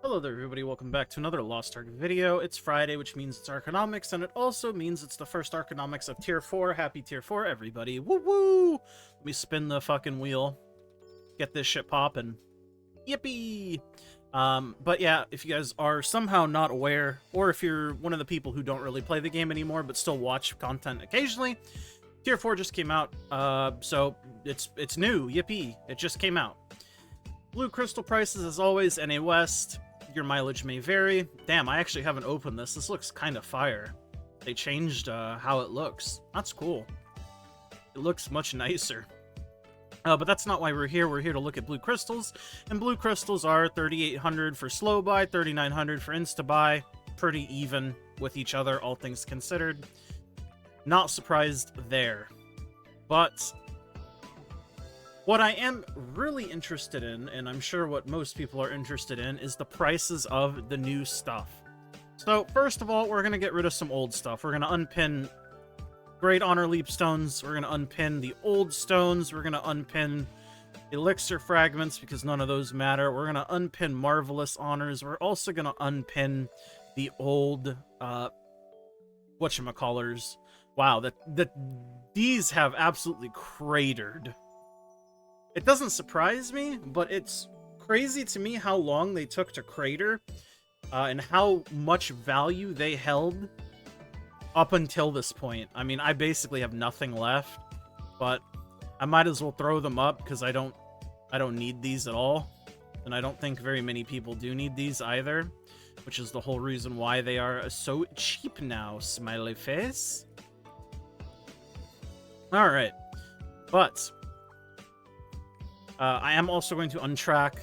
Hello there everybody, welcome back to another Lost Ark video. It's Friday, which means it's Arkonomics, and it also means it's the first Arkonomics of Tier 4. Happy Tier 4, everybody. Woo woo! Let me spin the fucking wheel. Get this shit poppin'. Yippee! But yeah, if you guys are somehow not aware, or if you're one of the people who don't really play the game anymore, but still watch content occasionally, Tier 4 just came out, so it's new, yippee, it just came out. Blue crystal prices, as always, NA West. Your mileage may vary. Damn, I actually haven't opened this. This looks kind of fire. They changed how it looks. That's cool. It looks much nicer. But that's not why we're here. We're here to look at blue crystals. And blue crystals are 3,800 for slow buy, 3,900 for insta buy. Pretty even with each other, all things considered. Not surprised there. But what I am really interested in, and I'm sure what most people are interested in, is the prices of the new stuff. So, first of all, we're going to get rid of some old stuff. We're going to unpin Great Honor Leap Stones. We're going to unpin the old stones. We're going to unpin Elixir Fragments, because none of those matter. We're going to unpin Marvelous Honors. We're also going to unpin the old, whatchamacallers. Wow, these have absolutely cratered. It doesn't surprise me, but it's crazy to me how long they took to crater, and how much value they held up until this point. I mean, I basically have nothing left, but I might as well throw them up because I don't need these at all, and I don't think very many people do need these either, which is the whole reason why they are so cheap now. Smiley face. All right, but I am also going to untrack.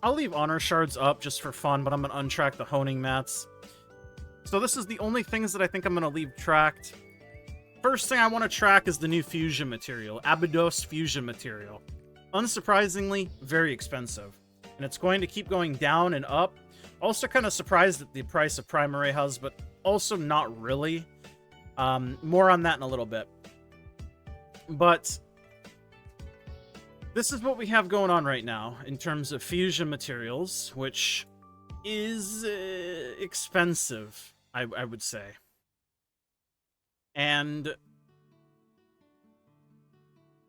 I'll leave honor shards up just for fun, but I'm going to untrack the honing mats. So this is the only things that I think I'm going to leave tracked. First thing I want to track is the new fusion material, abidos fusion material. Unsurprisingly, very expensive, and it's going to keep going down and up. Also kind of surprised at the price of primary hubs, but also not really. More on that in a little bit. But this is what we have going on right now in terms of fusion materials, which is expensive, I would say. And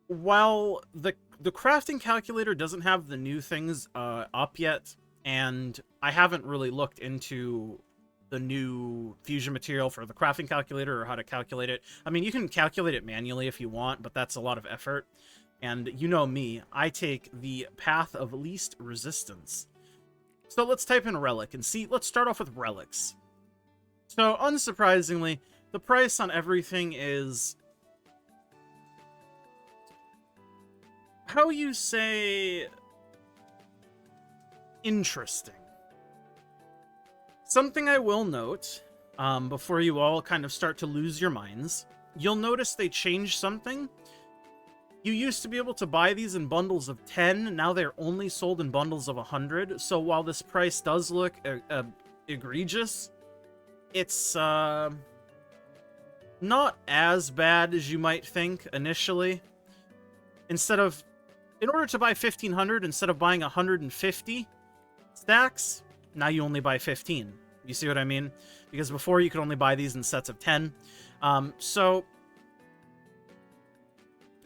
while the crafting calculator doesn't have the new things up yet, and I haven't really looked into the new fusion material for the crafting calculator or how to calculate it. I mean, you can calculate it manually if you want, but that's a lot of effort. And you know me, I take the path of least resistance. So let's type in Relic and see. Let's start off with relics. So unsurprisingly, the price on everything is, how you say, interesting. Something I will note, before you all kind of start to lose your minds, you'll notice they changed something. You used to be able to buy these in bundles of 10, now they're only sold in bundles of 100, so while this price does look egregious, it's not as bad as you might think initially. In order to buy 1,500, instead of buying 150 stacks, now you only buy 15. You see what I mean? Because before you could only buy these in sets of 10. So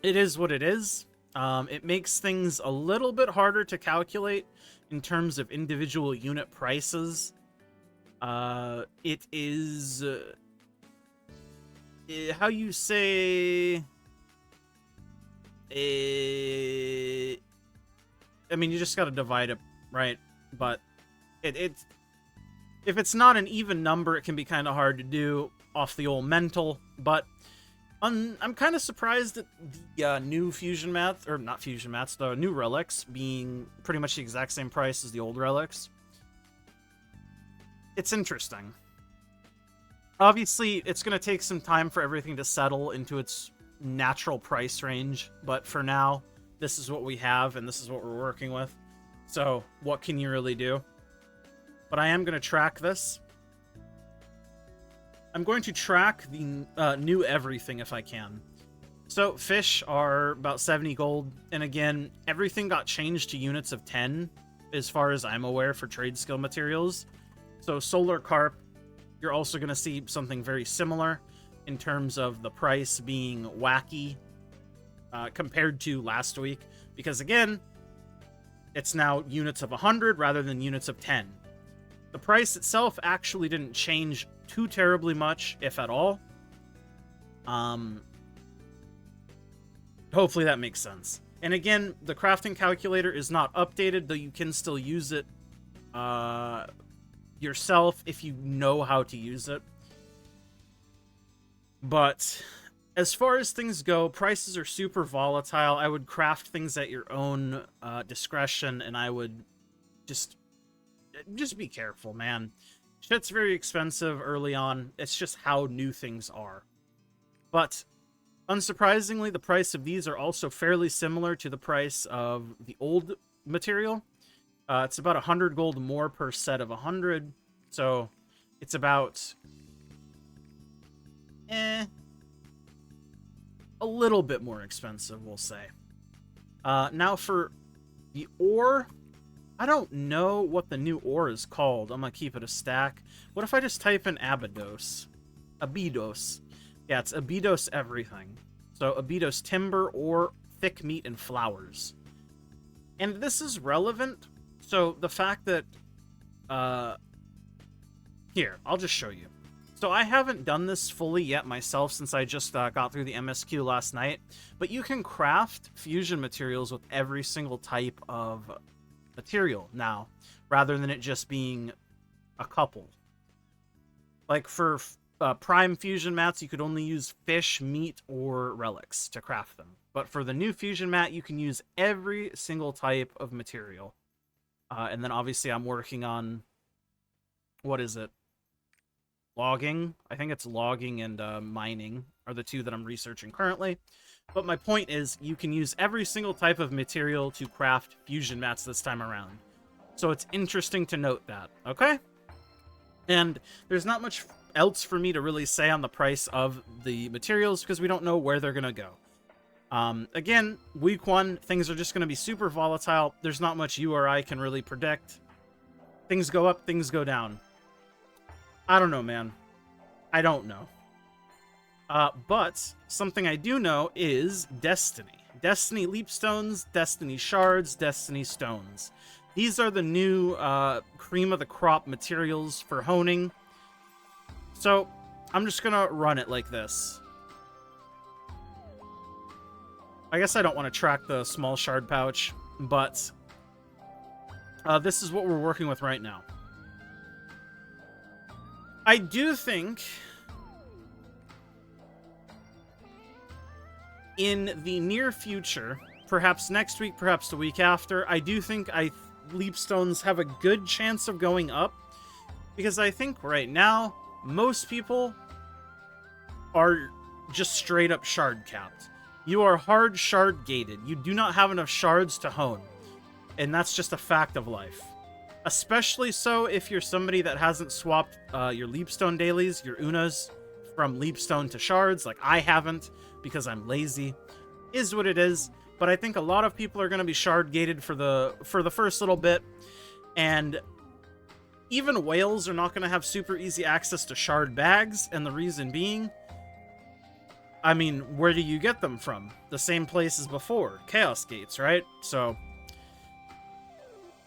it is what it is. It makes things a little bit harder to calculate in terms of individual unit prices. It is how you say, I mean, you just got to divide it, right? But if it's not an even number, it can be kind of hard to do off the old mental. But I'm kind of surprised at the new fusion mats, or not fusion mats, the new relics being pretty much the exact same price as the old relics. It's interesting. Obviously, it's going to take some time for everything to settle into its natural price range, but for now, this is what we have, and this is what we're working with. So, what can you really do? But I am going to track this. I'm going to track the new everything if I can. So fish are about 70 gold, and again, everything got changed to units of 10 as far as I'm aware, for trade skill materials. So Solar Carp, you're also going to see something very similar in terms of the price being wacky compared to last week. Because again, it's now units of 100 rather than units of 10. The price itself actually didn't change too terribly much, if at all. Hopefully that makes sense. And again, the crafting calculator is not updated, though you can still use it yourself if you know how to use it. But as far as things go, prices are super volatile. I would craft things at your own discretion, and I would just be careful, man. Shit's very expensive early on. It's just how new things are. But unsurprisingly, the price of these are also fairly similar to the price of the old material. It's about 100 gold more per set of 100. So it's about a little bit more expensive, we'll say. Now for the ore, I don't know what the new ore is called. I'm gonna keep it a stack. What if I just type in abidos? Abidos. Yeah, it's abidos everything. So abidos timber, ore, thick meat, and flowers. And this is relevant. So the fact that here, I'll just show you. So I haven't done this fully yet myself since I just got through the MSQ last night, but you can craft fusion materials with every single type of material now, rather than it just being a couple. Like for prime fusion mats, you could only use fish, meat, or relics to craft them. But for the new fusion mat, you can use every single type of material. And then obviously I'm working on, what is it? Logging. I think it's logging and mining are the two that I'm researching currently. But my point is, you can use every single type of material to craft fusion mats this time around. So it's interesting to note that, okay? And there's not much else for me to really say on the price of the materials because we don't know where they're going to go. Again, week one, things are just going to be super volatile. There's not much you or I can really predict. Things go up, things go down. I don't know, man. I don't know. But something I do know is Destiny. Destiny Leapstones, Destiny Shards, Destiny Stones. These are the new cream of the crop materials for honing. So I'm just going to run it like this. I guess I don't want to track the small shard pouch, but this is what we're working with right now. I do think in the near future, perhaps next week, perhaps the week after, I do think Leapstones have a good chance of going up, because I think right now most people are just straight up shard capped. You are hard shard gated. You do not have enough shards to hone, and that's just a fact of life. Especially so if you're somebody that hasn't swapped your Leapstone dailies, your Unas, from Leapstone to shards, like I haven't, because I'm lazy. Is what it is. But I think a lot of people are going to be shard gated for the first little bit, and even whales are not going to have super easy access to shard bags, and the reason being, I mean, where do you get them from? The same place as before, Chaos Gates, right? So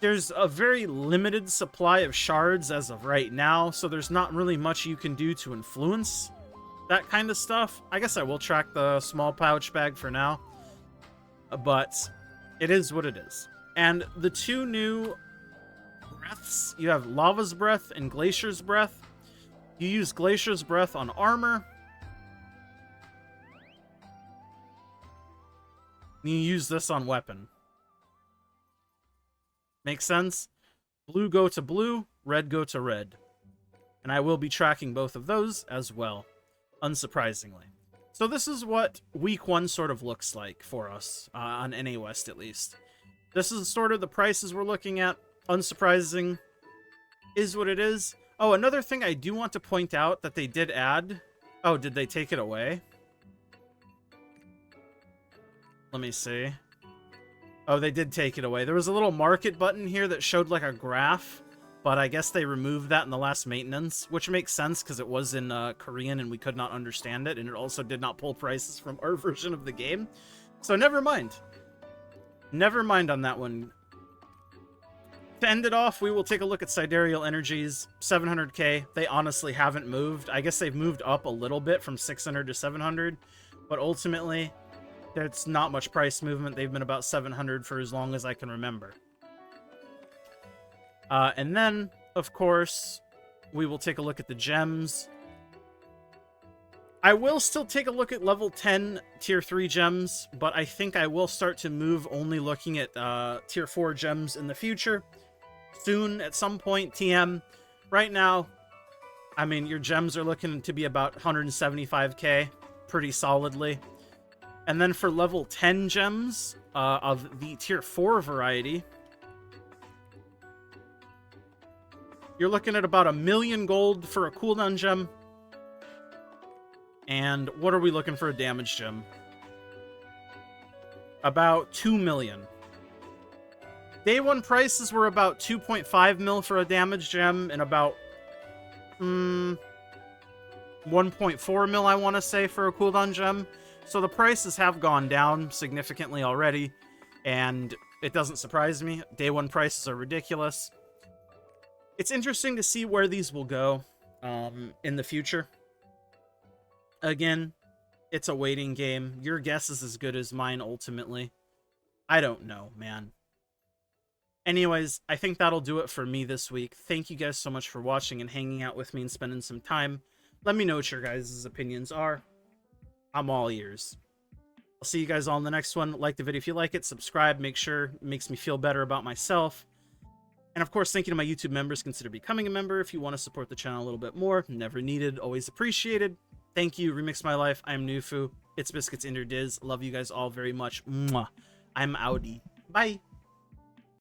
there's a very limited supply of shards as of right now, so there's not really much you can do to influence that kind of stuff. I guess I will track the small pouch bag for now, but it is what it is. And the two new breaths, you have Lava's Breath and Glacier's Breath. You use Glacier's Breath on armor. You use this on weapon. Makes sense? Blue go to blue, red go to red. And I will be tracking both of those as well, unsurprisingly. So this is what week one sort of looks like for us, on NA West at least. This is sort of the prices we're looking at. Unsurprising is what it is. Oh, another thing I do want to point out that they did add. Oh, did they take it away? Let me see. Oh, they did take it away. There was a little market button here that showed like a graph, but I guess they removed that in the last maintenance, which makes sense because it was in Korean and we could not understand it, and it also did not pull prices from our version of the game. So never mind. Never mind on that one. To end it off, we will take a look at sidereal energies. 700k. They honestly haven't moved. I guess they've moved up a little bit from 600 to 700, but ultimately, there's not much price movement. They've been about 700 for as long as I can remember. And then, of course, we will take a look at the gems. I will still take a look at level 10 tier 3 gems, but I think I will start to move only looking at tier 4 gems in the future. Soon, at some point, TM. Right now, I mean, your gems are looking to be about 175k, pretty solidly. And then for level 10 gems of the tier 4 variety, you're looking at about 1 million gold for a cooldown gem. And what are we looking for a damage gem? About 2 million. Day 1 prices were about 2.5 mil for a damage gem and about 1.4 mil, I want to say, for a cooldown gem. So the prices have gone down significantly already, and it doesn't surprise me. Day 1 prices are ridiculous. It's interesting to see where these will go in the future. Again, it's a waiting game. Your guess is as good as mine, ultimately. I don't know, man. Anyways, I think that'll do it for me this week. Thank you guys so much for watching and hanging out with me and spending some time. Let me know what your guys' opinions are. I'm all ears. I'll see you guys all in the next one. Like the video if you like it. Subscribe. Make sure it makes me feel better about myself. And of course, thank you to my YouTube members. Consider becoming a member if you want to support the channel a little bit more. Never needed, always appreciated. Thank you. Remix My Life. I'm Nufu. It's Biscuits Inder Diz. Love you guys all very much. Mwah. I'm Audi. Bye.